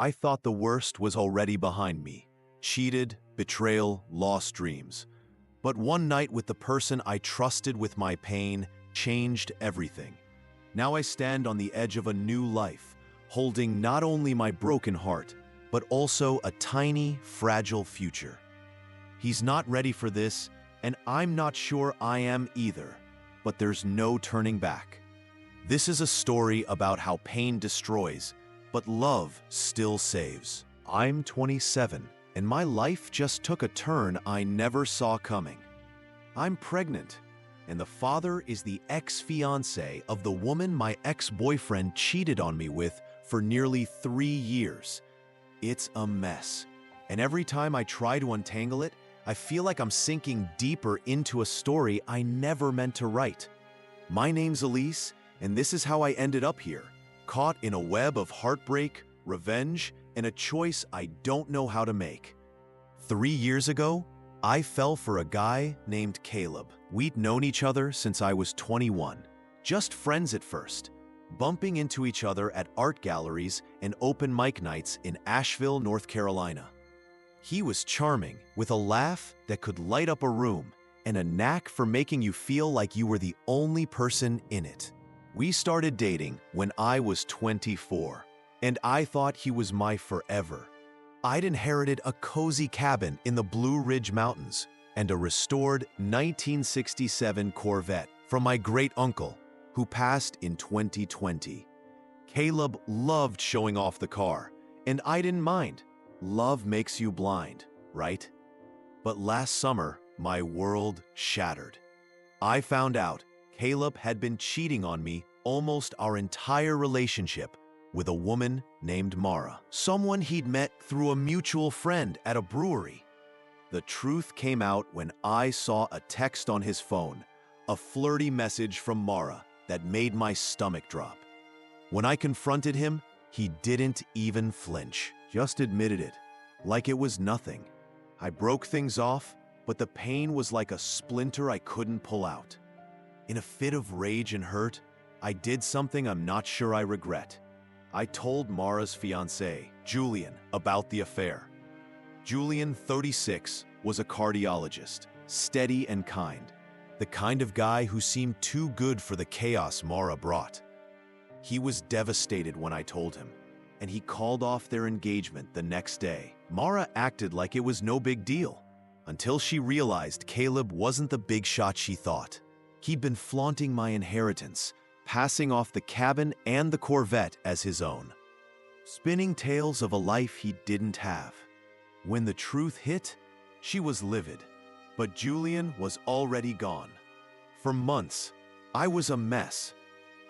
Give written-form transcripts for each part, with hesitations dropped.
I thought the worst was already behind me. Cheated, betrayal, lost dreams. But one night with the person I trusted with my pain changed everything. Now I stand on the edge of a new life, holding not only my broken heart, but also a tiny, fragile future. He's not ready for this, and I'm not sure I am either, but there's no turning back. This is a story about how pain destroys, but love still saves. I'm 27, and my life just took a turn I never saw coming. I'm pregnant, and the father is the ex-fiancé of the woman my ex-boyfriend cheated on me with for nearly 3 years. It's a mess, and every time I try to untangle it, I feel like I'm sinking deeper into a story I never meant to write. My name's Elise, and this is how I ended up here, caught in a web of heartbreak, revenge, and a choice I don't know how to make. 3 years ago, I fell for a guy named Caleb. We'd known each other since I was 21, just friends at first, bumping into each other at art galleries and open mic nights in Asheville, North Carolina. He was charming, with a laugh that could light up a room and a knack for making you feel like you were the only person in it. We started dating when I was 24, and I thought he was my forever. I'd inherited a cozy cabin in the Blue Ridge Mountains and a restored 1967 Corvette from my great-uncle, who passed in 2020. Caleb loved showing off the car, and I didn't mind. Love makes you blind, right? But last summer, my world shattered. I found out Caleb had been cheating on me almost our entire relationship with a woman named Mara, someone he'd met through a mutual friend at a brewery. The truth came out when I saw a text on his phone, a flirty message from Mara that made my stomach drop. When I confronted him, he didn't even flinch, just admitted it, like it was nothing. I broke things off, but the pain was like a splinter I couldn't pull out. In a fit of rage and hurt, I did something I'm not sure I regret. I told Mara's fiancé, Julian, about the affair. Julian, 36, was a cardiologist, steady and kind, the kind of guy who seemed too good for the chaos Mara brought. He was devastated when I told him, and he called off their engagement the next day. Mara acted like it was no big deal, until she realized Caleb wasn't the big shot she thought. He'd been flaunting my inheritance, passing off the cabin and the Corvette as his own, spinning tales of a life he didn't have. When the truth hit, she was livid, but Julian was already gone. For months, I was a mess.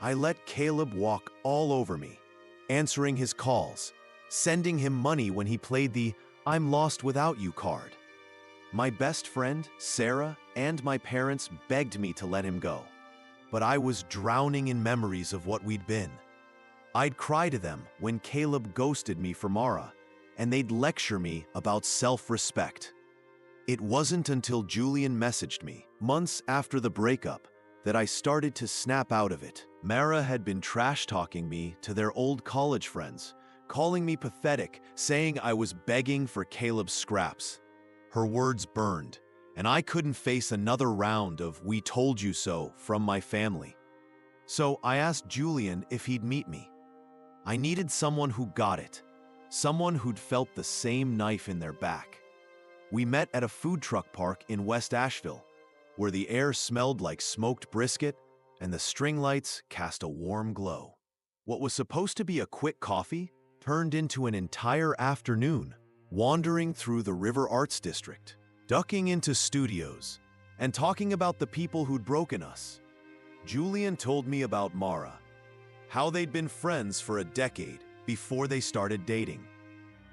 I let Caleb walk all over me, answering his calls, sending him money when he played the "I'm lost without you" card. My best friend, Sarah, and my parents begged me to let him go, but I was drowning in memories of what we'd been. I'd cry to them when Caleb ghosted me for Mara, and they'd lecture me about self-respect. It wasn't until Julian messaged me, months after the breakup, that I started to snap out of it. Mara had been trash-talking me to their old college friends, calling me pathetic, saying I was begging for Caleb's scraps. Her words burned, and I couldn't face another round of "we told you so" from my family. So I asked Julian if he'd meet me. I needed someone who got it, someone who'd felt the same knife in their back. We met at a food truck park in West Asheville, where the air smelled like smoked brisket and the string lights cast a warm glow. What was supposed to be a quick coffee turned into an entire afternoon, wandering through the River Arts District, ducking into studios, and talking about the people who'd broken us. Julian told me about Mara, how they'd been friends for a decade before they started dating.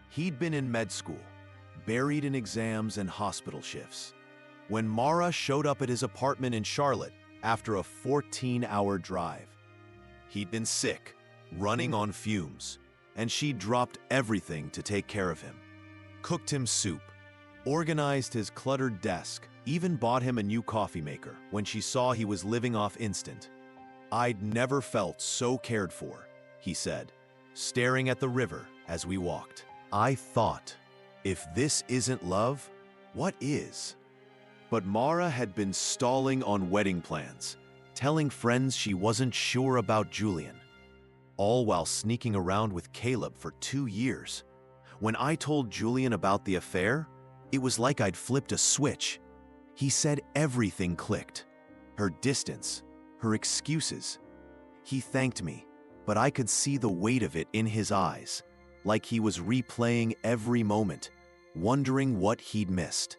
He'd been in med school, buried in exams and hospital shifts, when Mara showed up at his apartment in Charlotte after a 14-hour drive. He'd been sick, running on fumes, and she dropped everything to take care of him. Cooked him soup, organized his cluttered desk, even bought him a new coffee maker when she saw he was living off instant. "I'd never felt so cared for," he said, staring at the river as we walked. I thought, if this isn't love, what is? But Mara had been stalling on wedding plans, telling friends she wasn't sure about Julian, all while sneaking around with Caleb for 2 years. When I told Julian about the affair, it was like I'd flipped a switch. He said everything clicked. Her distance, her excuses. He thanked me, but I could see the weight of it in his eyes, like he was replaying every moment, wondering what he'd missed.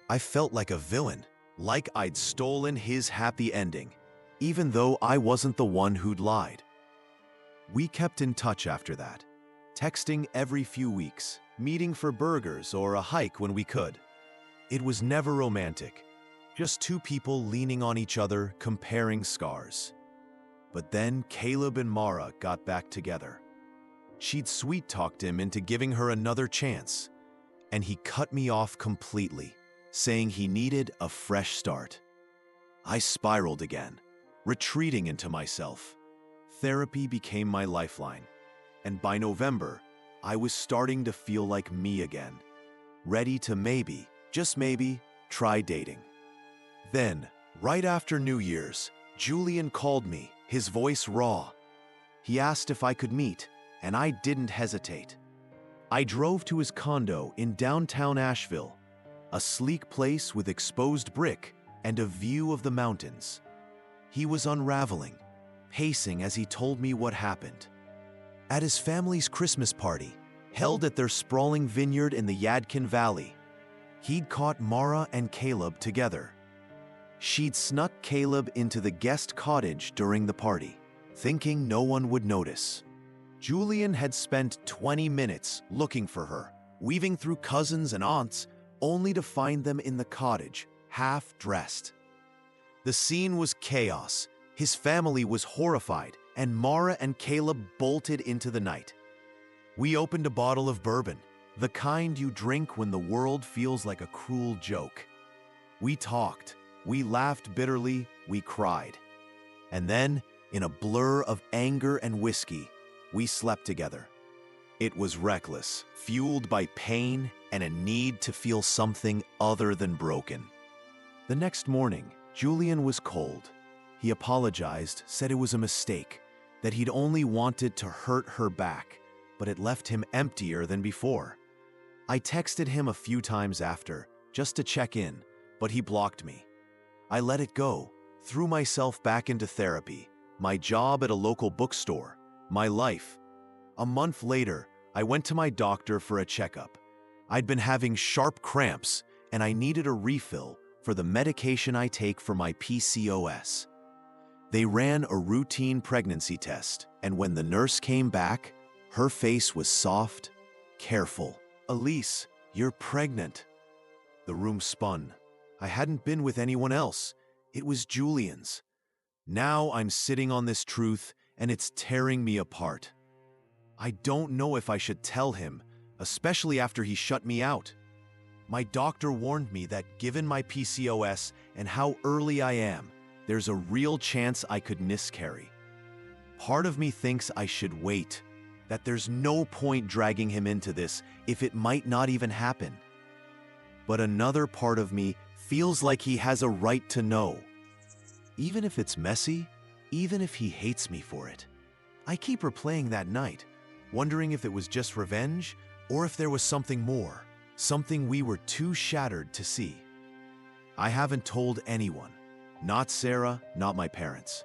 I felt like a villain, like I'd stolen his happy ending, even though I wasn't the one who'd lied. We kept in touch after that, texting every few weeks, meeting for burgers or a hike when we could. It was never romantic, just two people leaning on each other, comparing scars. But then Caleb and Mara got back together. She'd sweet-talked him into giving her another chance, and he cut me off completely, saying he needed a fresh start. I spiraled again, retreating into myself. Therapy became my lifeline, and by November, I was starting to feel like me again, ready to maybe, just maybe, try dating. Then, right after New Year's, Julian called me, his voice raw. He asked if I could meet, and I didn't hesitate. I drove to his condo in downtown Asheville, a sleek place with exposed brick and a view of the mountains. He was unraveling, pacing as he told me what happened. At his family's Christmas party, held at their sprawling vineyard in the Yadkin Valley, he'd caught Mara and Caleb together. She'd snuck Caleb into the guest cottage during the party, thinking no one would notice. Julian had spent 20 minutes looking for her, weaving through cousins and aunts, only to find them in the cottage, half-dressed. The scene was chaos. His family was horrified, and Mara and Caleb bolted into the night. We opened a bottle of bourbon, the kind you drink when the world feels like a cruel joke. We talked, we laughed bitterly, we cried. And then, in a blur of anger and whiskey, we slept together. It was reckless, fueled by pain and a need to feel something other than broken. The next morning, Julian was cold. He apologized, said it was a mistake, that he'd only wanted to hurt her back, but it left him emptier than before. I texted him a few times after, just to check in, but he blocked me. I let it go, threw myself back into therapy, my job at a local bookstore, my life. A month later, I went to my doctor for a checkup. I'd been having sharp cramps, and I needed a refill for the medication I take for my PCOS. They ran a routine pregnancy test, and when the nurse came back, her face was soft, careful. "Elise, you're pregnant." The room spun. I hadn't been with anyone else. It was Julian's. Now I'm sitting on this truth, and it's tearing me apart. I don't know if I should tell him, especially after he shut me out. My doctor warned me that given my PCOS and how early I am, there's a real chance I could miscarry. Part of me thinks I should wait, that there's no point dragging him into this if it might not even happen. But another part of me feels like he has a right to know. Even if it's messy, even if he hates me for it. I keep replaying that night, wondering if it was just revenge or if there was something more, something we were too shattered to see. I haven't told anyone, not Sarah, not my parents.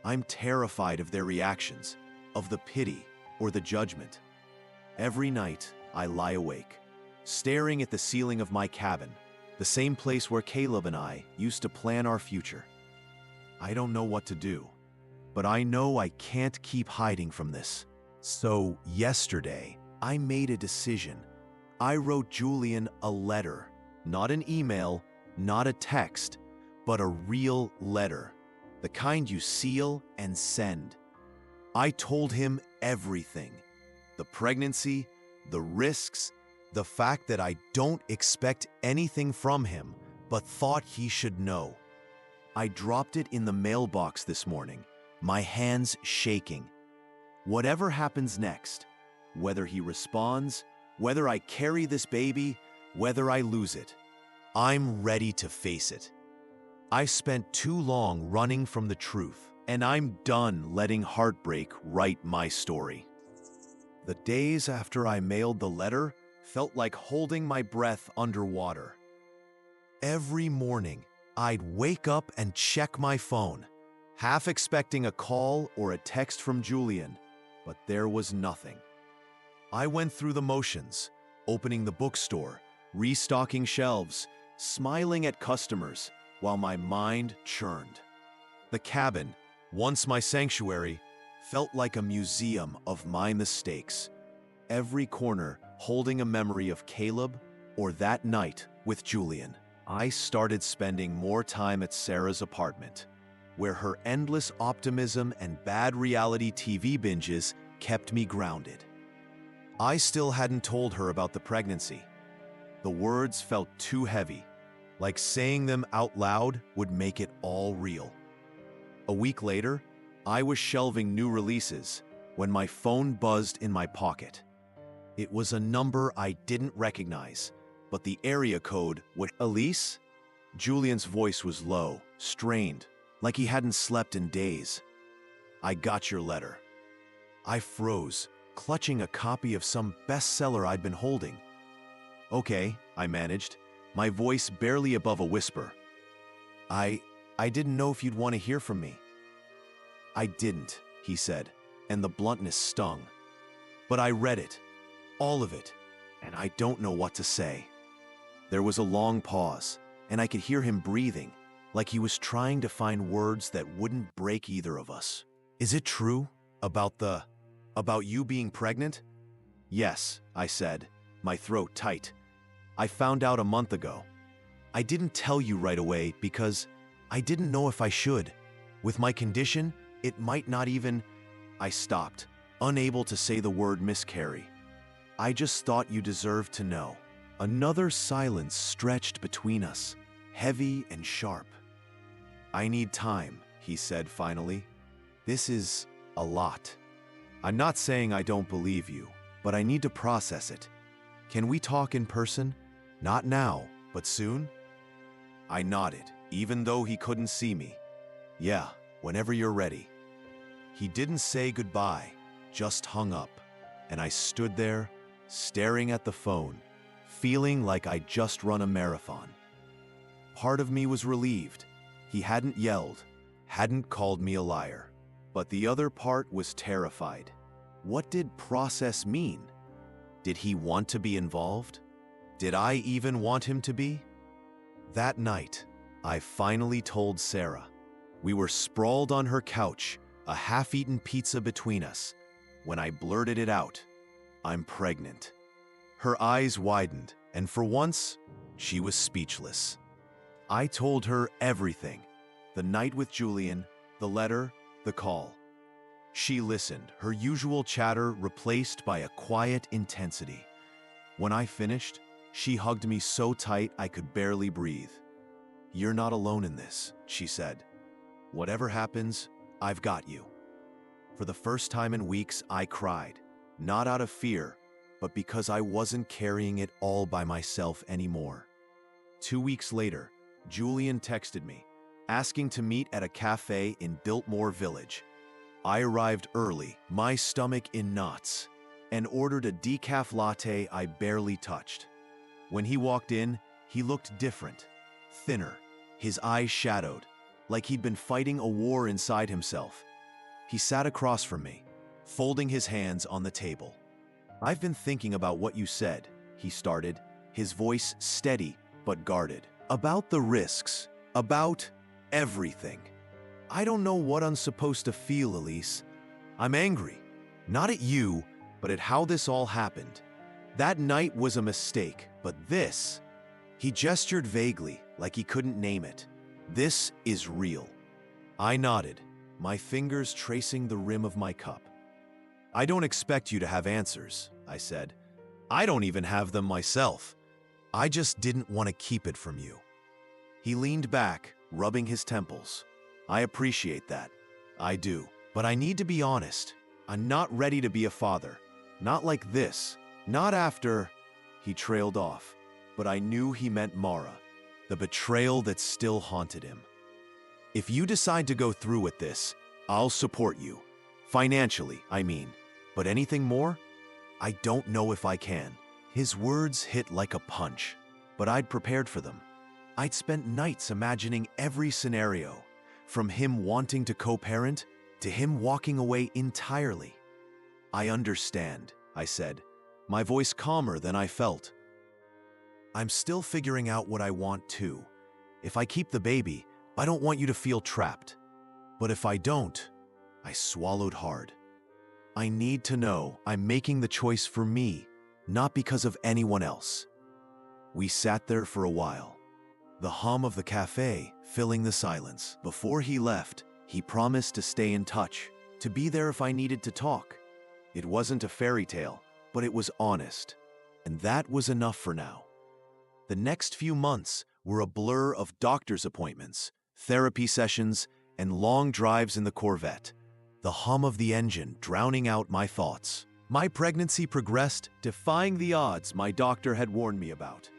I'm terrified of their reactions, of the pity or the judgment. Every night, I lie awake, staring at the ceiling of my cabin, the same place where Caleb and I used to plan our future. I don't know what to do, but I know I can't keep hiding from this. So yesterday, I made a decision. I wrote Julian a letter, not an email, not a text, but a real letter, the kind you seal and send. I told him everything, the pregnancy, the risks, the fact that I don't expect anything from him, but thought he should know. I dropped it in the mailbox this morning, my hands shaking. Whatever happens next, Whether he responds, whether I carry this baby, whether I lose it, I'm ready to face it. I spent too long running from the truth, and I'm done letting heartbreak write my story. The days after I mailed the letter felt like holding my breath underwater. Every morning, I'd wake up and check my phone, half expecting a call or a text from Julian, but there was nothing. I went through the motions, opening the bookstore, restocking shelves, smiling at customers, while my mind churned. The cabin, once my sanctuary, felt like a museum of my mistakes, every corner holding a memory of Caleb or that night with Julian. I started spending more time at Sarah's apartment, where her endless optimism and bad reality TV binges kept me grounded. I still hadn't told her about the pregnancy. The words felt too heavy, like saying them out loud would make it all real. A week later, I was shelving new releases when my phone buzzed in my pocket. It was a number I didn't recognize, but the area code was Elise. Julian's voice was low, strained, like he hadn't slept in days. I got your letter. I froze, clutching a copy of some bestseller I'd been holding. Okay, I managed, my voice barely above a whisper. I didn't know if you'd want to hear from me. I didn't, he said, and the bluntness stung. But I read it, all of it, and I don't know what to say. There was a long pause, and I could hear him breathing, like he was trying to find words that wouldn't break either of us. Is it true? About you being pregnant? Yes, I said, my throat tight. I found out a month ago. I didn't tell you right away because I didn't know if I should. With my condition, it might not even... I stopped, unable to say the word miscarry. I just thought you deserved to know. Another silence stretched between us, heavy and sharp. I need time, he said finally. This is a lot. I'm not saying I don't believe you, but I need to process it. Can we talk in person? Not now, but soon? I nodded, even though he couldn't see me. Yeah, whenever you're ready. He didn't say goodbye, just hung up, and I stood there, staring at the phone, feeling like I'd just run a marathon. Part of me was relieved. He hadn't yelled, hadn't called me a liar. But the other part was terrified. What did process mean? Did he want to be involved? Did I even want him to be? That night, I finally told Sarah. We were sprawled on her couch, a half-eaten pizza between us, when I blurted it out. I'm pregnant. Her eyes widened, and for once, she was speechless. I told her everything. The night with Julian, the letter, the call. She listened, her usual chatter replaced by a quiet intensity. When I finished, she hugged me so tight I could barely breathe. You're not alone in this, she said. Whatever happens, I've got you. For the first time in weeks, I cried, not out of fear, but because I wasn't carrying it all by myself anymore. 2 weeks later, Julian texted me, asking to meet at a cafe in Biltmore Village. I arrived early, my stomach in knots, and ordered a decaf latte I barely touched. When he walked in, he looked different, thinner, his eyes shadowed, like he'd been fighting a war inside himself. He sat across from me, folding his hands on the table. I've been thinking about what you said, he started, his voice steady but guarded. About the risks, about everything. I don't know what I'm supposed to feel, Elise. I'm angry, not at you, but at how this all happened. That night was a mistake, but this... He gestured vaguely, like he couldn't name it. This is real. I nodded, my fingers tracing the rim of my cup. I don't expect you to have answers, I said. I don't even have them myself. I just didn't want to keep it from you. He leaned back, rubbing his temples. I appreciate that. I do. But I need to be honest. I'm not ready to be a father. Not like this. Not after... He trailed off, but I knew he meant Mara, the betrayal that still haunted him. If you decide to go through with this, I'll support you. Financially, I mean. But anything more? I don't know if I can. His words hit like a punch, but I'd prepared for them. I'd spent nights imagining every scenario, from him wanting to co-parent to him walking away entirely. I understand, I said, my voice calmer than I felt. I'm still figuring out what I want too. If I keep the baby, I don't want you to feel trapped. But if I don't, I swallowed hard. I need to know I'm making the choice for me, not because of anyone else. We sat there for a while, the hum of the cafe filling the silence. Before he left, he promised to stay in touch, to be there if I needed to talk. It wasn't a fairy tale, but it was honest, and that was enough for now. The next few months were a blur of doctor's appointments, therapy sessions, and long drives in the Corvette, the hum of the engine drowning out my thoughts. My pregnancy progressed, defying the odds my doctor had warned me about.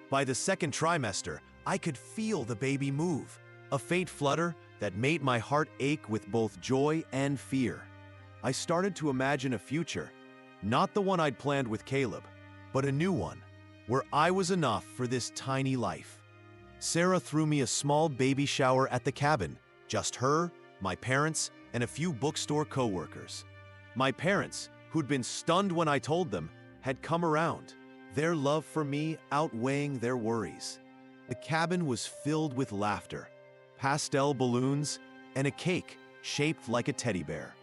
By the second trimester, I could feel the baby move, a faint flutter that made my heart ache with both joy and fear. I started to imagine a future, not the one I'd planned with Caleb, but a new one, where I was enough for this tiny life. Sarah threw me a small baby shower at the cabin, just her, my parents, and a few bookstore co-workers. My parents, who'd been stunned when I told them, had come around, their love for me outweighing their worries. The cabin was filled with laughter, pastel balloons, and a cake shaped like a teddy bear.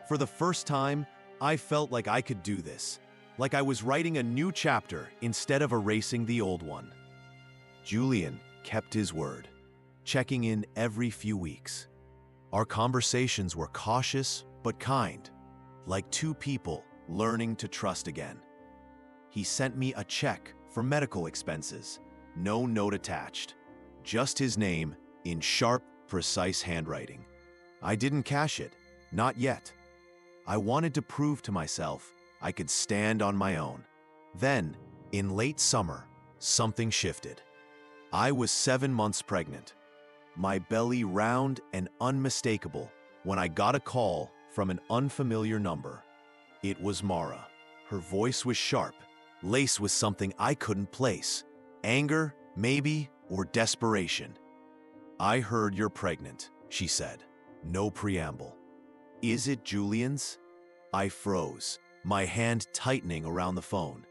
For the first time, I felt like I could do this, like I was writing a new chapter instead of erasing the old one. Julian kept his word, checking in every few weeks. Our conversations were cautious but kind, like two people learning to trust again. He sent me a check for medical expenses, no note attached, just his name in sharp, precise handwriting. I didn't cash it, not yet. I wanted to prove to myself I could stand on my own. Then, in late summer, something shifted. I was 7 months pregnant, my belly round and unmistakable, when I got a call from an unfamiliar number. It was Mara. Her voice was sharp, laced with something I couldn't place. Anger, maybe, or desperation. "I heard you're pregnant," she said. No preamble. "Is it Julian's?" I froze, my hand tightening around the phone.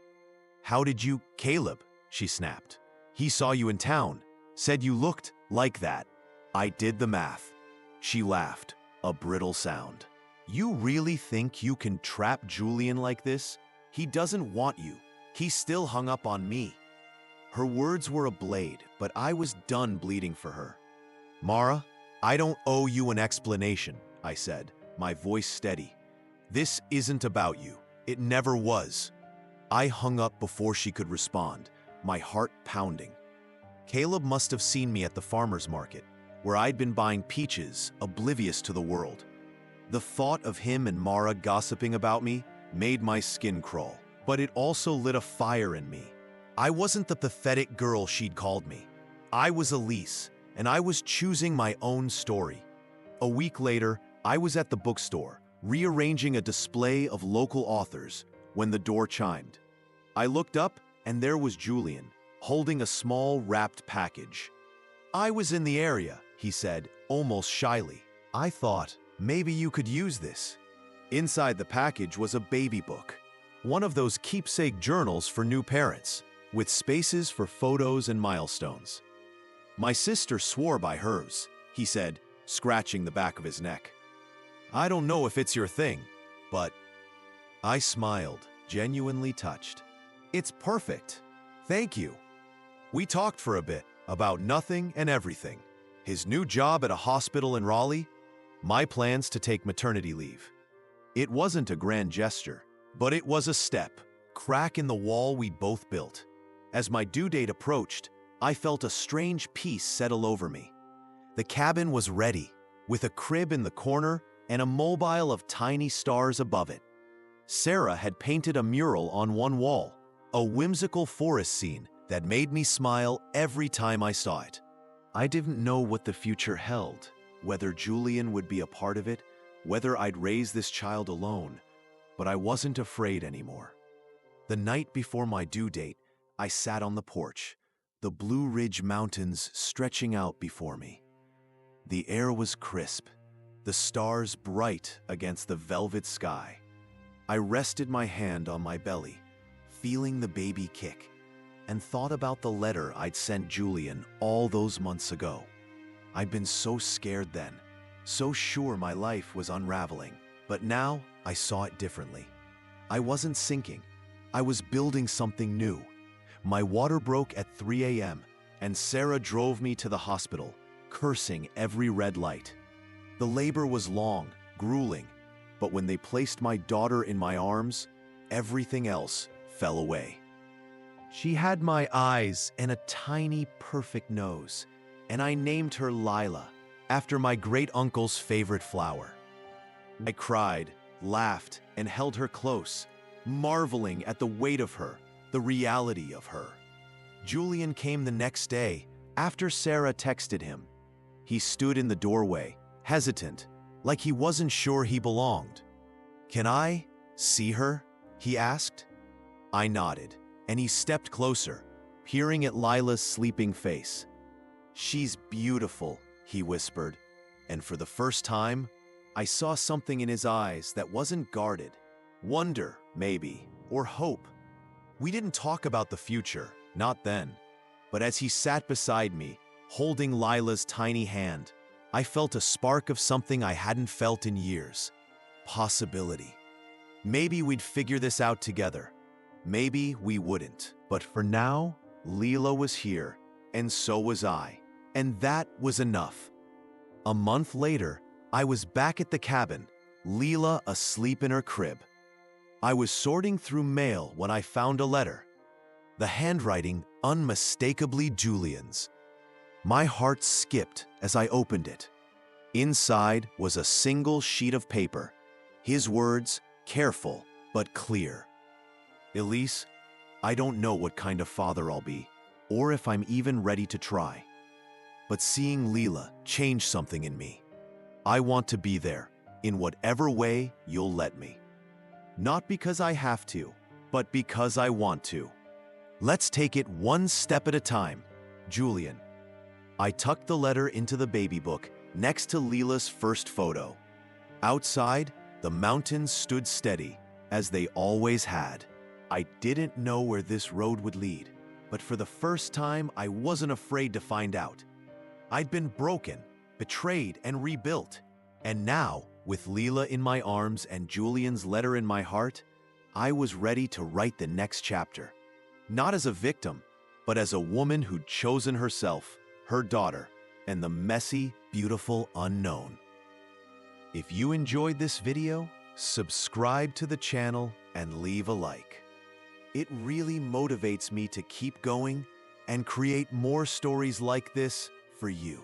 "How did you—" "Caleb," she snapped. "He saw you in town, said you looked like that." I did the math. She laughed, a brittle sound. "You really think you can trap Julian like this? He doesn't want you. He's still hung up on me." Her words were a blade, but I was done bleeding for her. "Mara, I don't owe you an explanation," I said, my voice steady. "This isn't about you. It never was." I hung up before she could respond, my heart pounding. Caleb must have seen me at the farmer's market, where I'd been buying peaches, oblivious to the world. The thought of him and Mara gossiping about me made my skin crawl, but it also lit a fire in me. I wasn't the pathetic girl she'd called me. I was Elise, and I was choosing my own story. A week later, I was at the bookstore, rearranging a display of local authors, when the door chimed. I looked up, and there was Julian, holding a small wrapped package. "I was in the area," he said, almost shyly. "I thought, maybe you could use this." Inside the package was a baby book, one of those keepsake journals for new parents, with spaces for photos and milestones. "My sister swore by hers," he said, scratching the back of his neck. "I don't know if it's your thing, but..." I smiled, genuinely touched. "It's perfect. Thank you." We talked for a bit, about nothing and everything. His new job at a hospital in Raleigh, my plans to take maternity leave. It wasn't a grand gesture, but it was a step, crack in the wall we both built. As my due date approached, I felt a strange peace settle over me. The cabin was ready, with a crib in the corner and a mobile of tiny stars above it. Sarah had painted a mural on one wall, a whimsical forest scene that made me smile every time I saw it. I didn't know what the future held, whether Julian would be a part of it, whether I'd raise this child alone, but I wasn't afraid anymore. The night before my due date, I sat on the porch, the Blue Ridge Mountains stretching out before me. The air was crisp, the stars bright against the velvet sky. I rested my hand on my belly, feeling the baby kick, and thought about the letter I'd sent Julian all those months ago. I'd been so scared then, so sure my life was unraveling, but now I saw it differently. I wasn't sinking, I was building something new. My water broke at 3 a.m., and Sarah drove me to the hospital, cursing every red light. The labor was long, grueling, but when they placed my daughter in my arms, everything else fell away. She had my eyes and a tiny, perfect nose, and I named her Lila, after my great-uncle's favorite flower. I cried, laughed, and held her close, marveling at the weight of her, the reality of her. Julian came the next day, after Sarah texted him. He stood in the doorway, hesitant, like he wasn't sure he belonged. "Can I see her?" he asked. I nodded, and he stepped closer, peering at Lila's sleeping face. "She's beautiful," he whispered, and for the first time, I saw something in his eyes that wasn't guarded. Wonder, maybe, or hope. We didn't talk about the future, not then, but as he sat beside me, holding Lila's tiny hand, I felt a spark of something I hadn't felt in years. Possibility. Maybe we'd figure this out together. Maybe we wouldn't. But for now, Lila was here, and so was I. And that was enough. A month later, I was back at the cabin, Lila asleep in her crib. I was sorting through mail when I found a letter. The handwriting unmistakably Julian's. My heart skipped as I opened it. Inside was a single sheet of paper. His words, careful but clear. "Elise, I don't know what kind of father I'll be, or if I'm even ready to try. But seeing Lila changed something in me. I want to be there, in whatever way you'll let me. Not because I have to, but because I want to. Let's take it one step at a time, Julian." I tucked the letter into the baby book next to Lila's first photo. Outside, the mountains stood steady, as they always had. I didn't know where this road would lead, but for the first time, I wasn't afraid to find out. I'd been broken, betrayed, and rebuilt. And now, with Lila in my arms and Julian's letter in my heart, I was ready to write the next chapter. Not as a victim, but as a woman who'd chosen herself, her daughter, and the messy, beautiful unknown. If you enjoyed this video, subscribe to the channel and leave a like. It really motivates me to keep going and create more stories like this for you.